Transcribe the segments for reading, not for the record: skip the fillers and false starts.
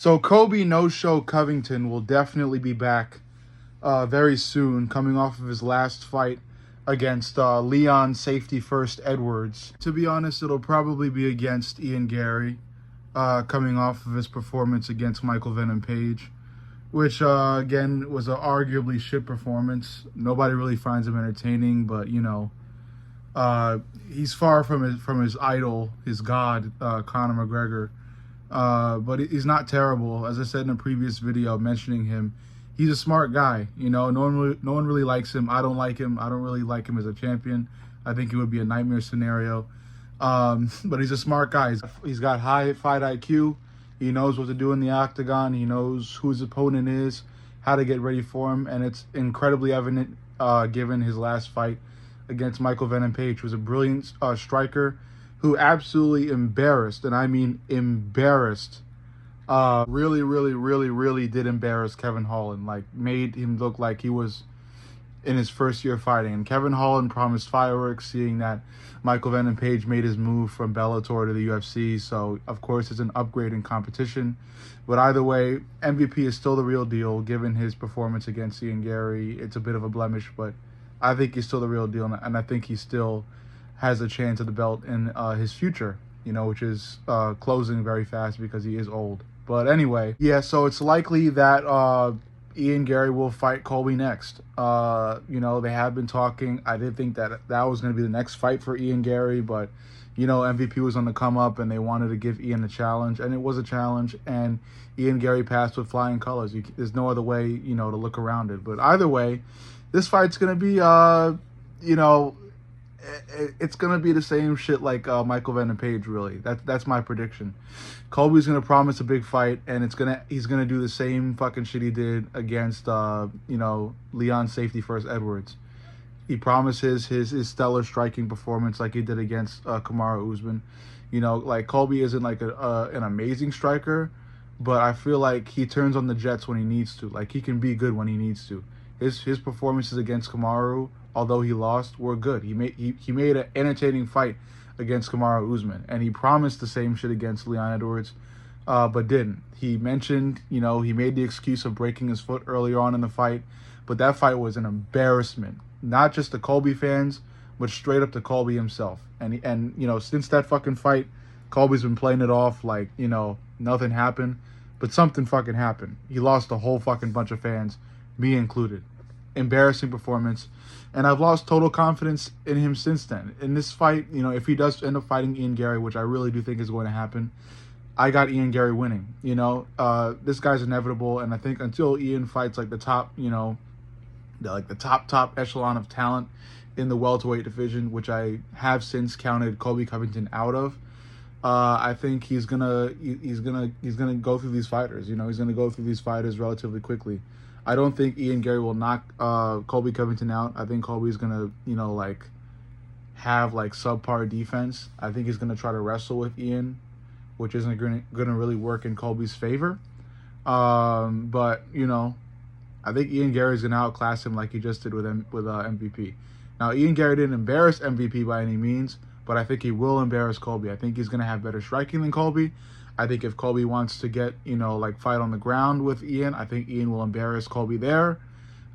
So Kobe No-Show Covington will definitely be back very soon, coming off of his last fight against Leon Safety First Edwards. To be honest, it'll probably be against Ian Gary, coming off of his performance against Michael Venom Page, which again was an arguably shit performance. Nobody really finds him entertaining, but he's far from his idol, his god, Conor McGregor. But he's not terrible. As I said in a previous video mentioning him, he's a smart guy. No one really likes him. I don't like him. I don't really like him as a champion. I think it would be a nightmare scenario. But he's a smart guy. He's got high fight IQ. He knows what to do in the octagon. He knows who his opponent is, how to get ready for him, and it's incredibly evident given his last fight against Michael Venom Page, who's a brilliant striker who absolutely embarrassed, and I mean embarrassed, really did embarrass Kevin Holland. Like, made him look like he was in his first year fighting. And Kevin Holland promised fireworks, seeing that Michael Venom Page made his move from Bellator to the UFC. So, of course, it's an upgrade in competition. But either way, MVP is still the real deal, given his performance against Ian Gary. It's a bit of a blemish, but I think he's still the real deal, and I think he still has a chance at the belt in his future, which is closing very fast because he is old. But anyway, yeah, so it's likely that Ian Gary will fight Colby next. They have been talking. I did think that was going to be the next fight for Ian Gary, but, MVP was on the come up and they wanted to give Ian a challenge, and it was a challenge, and Ian Gary passed with flying colors. There's no other way, to look around it. But either way, this fight's going to be, it's gonna be the same shit like Michael Venom Page. Really, that's my prediction. Colby's gonna promise a big fight, and he's gonna do the same fucking shit he did against Leon Safety First Edwards. He promises his stellar striking performance like he did against Kamaru Usman. Like, Colby isn't like an amazing striker, but I feel like he turns on the jets when he needs to. Like, he can be good when he needs to. His performances against Kamaru, although he lost, were good. He made an entertaining fight against Kamaru Usman, and he promised the same shit against Leon Edwards, but didn't. He mentioned, he made the excuse of breaking his foot earlier on in the fight, but that fight was an embarrassment, not just to Colby fans, but straight up to Colby himself. And since that fucking fight, Colby's been playing it off like, nothing happened, but something fucking happened. He lost a whole fucking bunch of fans, me included. Embarrassing performance, and I've lost total confidence in him since then. In this fight, if he does end up fighting Ian Gary, which I really do think is going to happen, I got Ian Gary winning. This guy's inevitable, and I think until Ian fights like the top, the top echelon of talent in the welterweight division, which I have since counted Colby Covington out of, I think he's gonna go through these fighters. He's gonna go through these fighters relatively quickly. I don't think Ian Gary will knock Colby Covington out. I think Colby's gonna, have like subpar defense. I think he's gonna try to wrestle with Ian, which isn't gonna really work in Colby's favor. But I think Ian Gary's gonna outclass him like he just did with MVP. Now, Ian Gary didn't embarrass MVP by any means, but I think he will embarrass Colby. I think he's gonna have better striking than Colby. I think if Colby wants to get, fight on the ground with Ian, I think Ian will embarrass Colby there.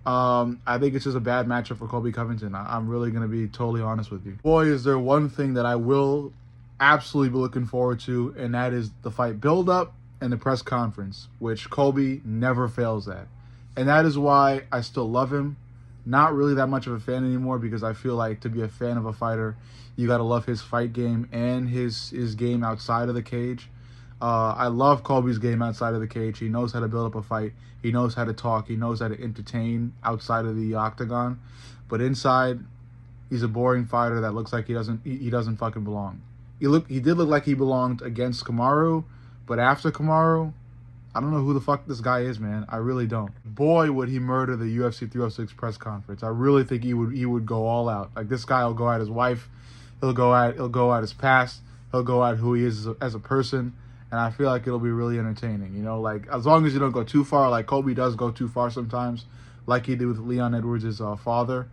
I think it's just a bad matchup for Colby Covington. I'm really going to be totally honest with you. Boy, is there one thing that I will absolutely be looking forward to, and that is the fight build-up and the press conference, which Colby never fails at. And that is why I still love him. Not really that much of a fan anymore, because I feel like to be a fan of a fighter, you got to love his fight game and his game outside of the cage. I love Colby's game outside of the cage. He knows how to build up a fight. He knows how to talk. He knows how to entertain outside of the octagon. But inside, he's a boring fighter that looks like he doesn't fucking belong. He did look like he belonged against Kamaru, but after Kamaru, I don't know who the fuck this guy is, man. I really don't. Boy, would he murder the UFC 306 press conference. I really think he would go all out. Like, this guy will go at his wife. He'll go at his past. He'll go at who he is as a person. And I feel like it'll be really entertaining, like, as long as you don't go too far. Like, Colby does go too far sometimes, like he did with Leon Edwards' father.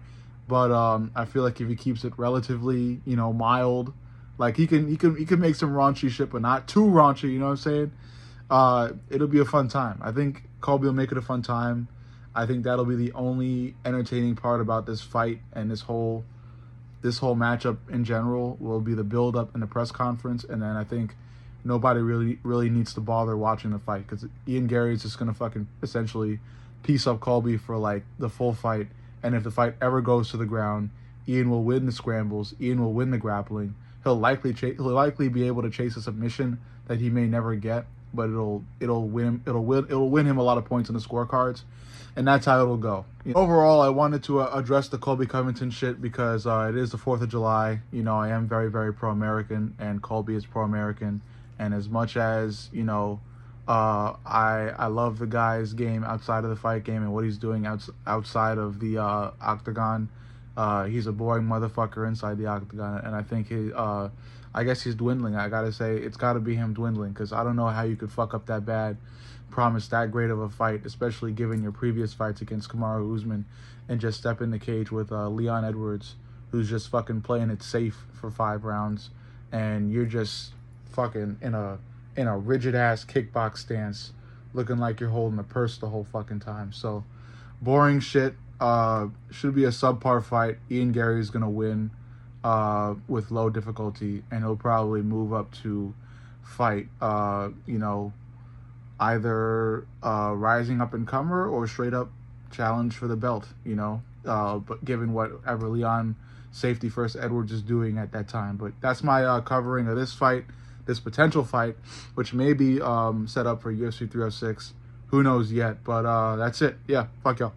But I feel like if he keeps it relatively, mild, like, he can make some raunchy shit, but not too raunchy, you know what I'm saying? It'll be a fun time. I think Colby will make it a fun time. I think that'll be the only entertaining part about this fight and this whole matchup in general will be the build up and the press conference, and then I think nobody really needs to bother watching the fight because Ian Gary is just gonna fucking essentially piece up Colby for like the full fight, and if the fight ever goes to the ground, Ian will win the scrambles. Ian will win the grappling. He'll likely be able to chase a submission that he may never get, but it'll win him a lot of points in the scorecards, and that's how it'll go. Overall, I wanted to address the Colby Covington shit because it is the 4th of July. You know, I am very, very pro-American, and Colby is pro-American. And as much as, you know, I love the guy's game outside of the fight game and what he's doing outside of the octagon, he's a boring motherfucker inside the octagon. And I think I guess he's dwindling. I gotta say, it's gotta be him dwindling because I don't know how you could fuck up that bad, promise that great of a fight, especially given your previous fights against Kamaru Usman, and just step in the cage with Leon Edwards, who's just fucking playing it safe for 5 rounds, and you're just fucking in a rigid ass kickbox stance, looking like you're holding a purse the whole fucking time. So boring shit. Should be a subpar fight. Ian Gary is gonna win with low difficulty, and he'll probably move up to fight you know, either rising up and comer or straight up challenge for the belt, you know, but given whatever Leon safety first Edwards is doing at that time. But that's my covering of this fight, this potential fight, which may be set up for UFC 306. Who knows yet, but that's it. Yeah, fuck y'all.